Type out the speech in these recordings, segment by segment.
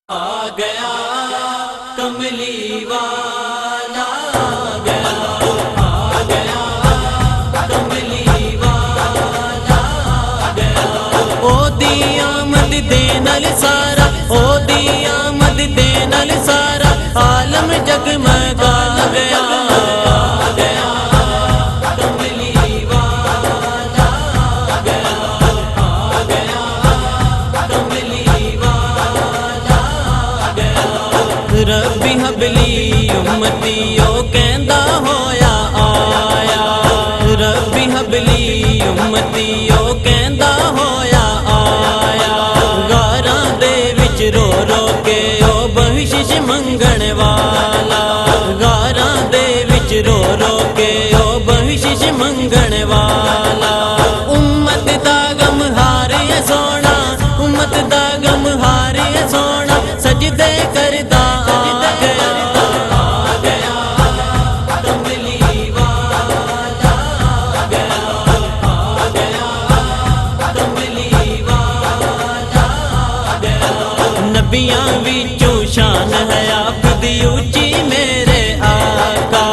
आ गया कमली वाला आ गया कमली वाला ओ दी आमद दे नाल सारा ओ दी आमद दे नाल सारा आलम जगमगा गया रब्बी हबली उम्मती ओ कहंदा होया आया रब्बी हबली उम्मती ओ कहंदा होया आया गारां दे विच रो रो के ओ बख्शिश मंगण वाला गारां दे विच रो रो के ओ बख्शिश मंगण वाला उम्मत दा गम हार है सोना उम्मत दा गम हार है सोना सजदे करदा नबियां विचों शान है आपदी ऊंची मेरे आका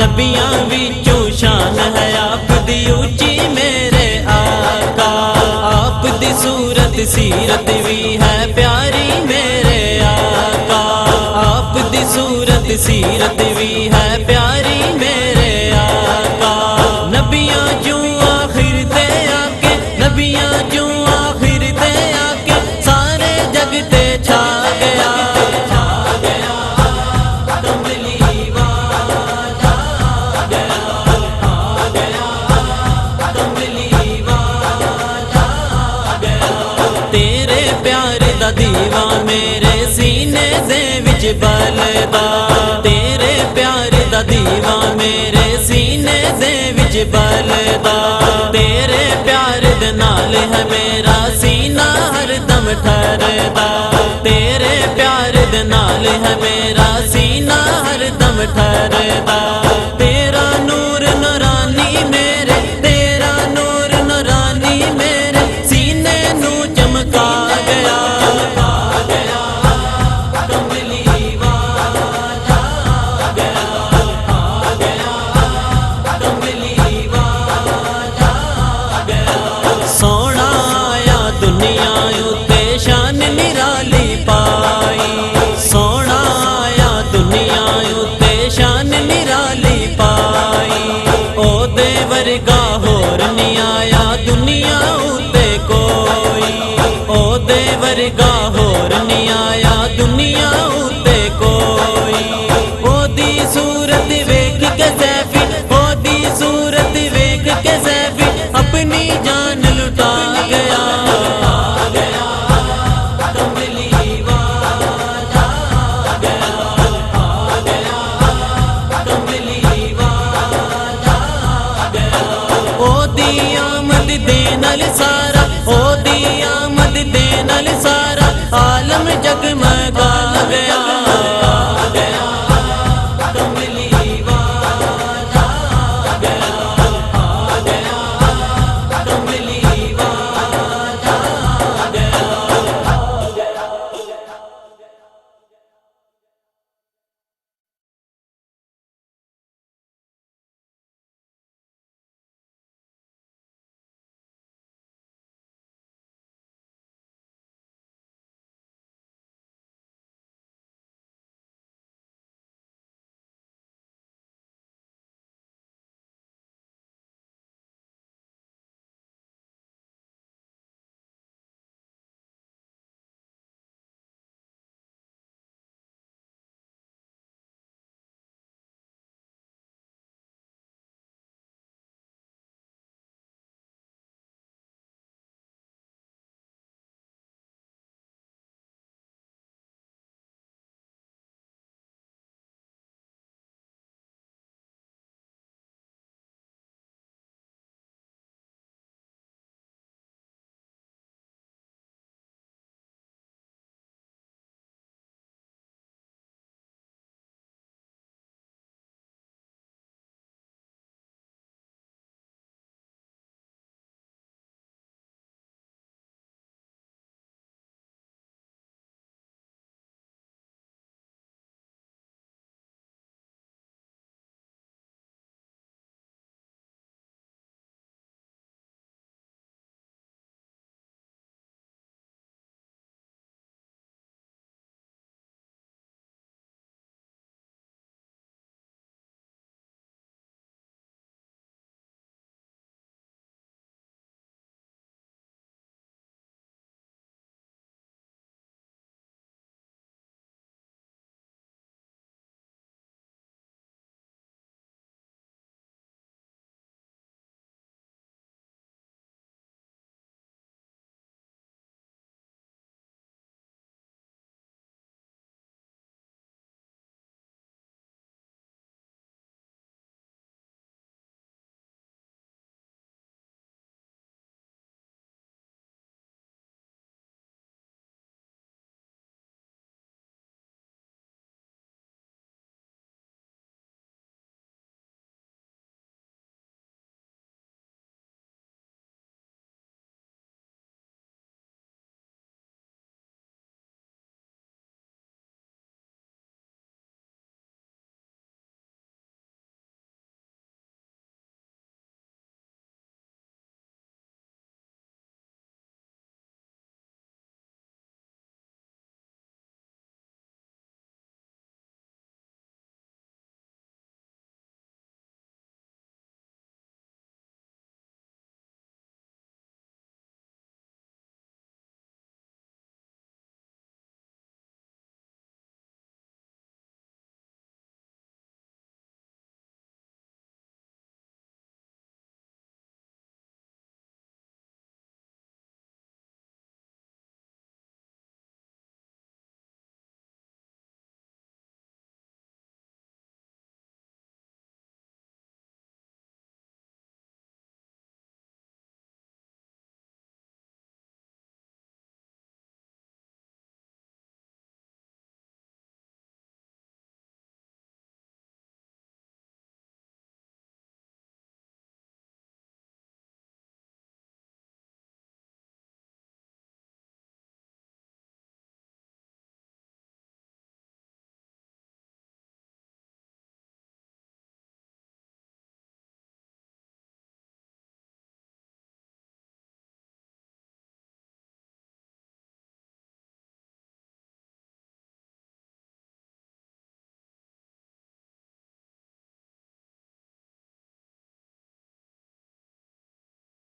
नबियां विचों शान है आपदी ऊंची मेरे आका आपदी सूरत सीरत भी है प्यारी मेरे आका आपदी सूरत सीरत भी है प्यारी मेरे आका नबियां जो आखिर ते आके नबियां जो आखिर ते आके सारे जग ते छा गया कमली वाला आ गया कमली वाला तेरे प्यार दा दीवा मेरे सीने दे विच बलदा तेरे प्यार दा दीवा मेरे सीने दे विच बलदा तेरे प्यार दे नाल है मेरा सीना हरदम ठरदा तेरे प्यार दे नाल है मेरा सीना हरदम ठरदा तेरा नूर नूरानी मेरे तेरा नूर नूरानी मेरे सीने नू चमका गया कमली वाला आ गया कमली वाला सोना आया दुनिया उते शान निराली पाई सोना आया दुनिया उते शान निराली पाई ओ दे वर्गा होर नहीं आया दुनिया उते कोई ओ दे वर्गा होर नहीं आया दुनिया उते कोई ओदी सूरत वेख के सैफी ओदी सूरत वेख के सैफी अपनी जान लुटा गया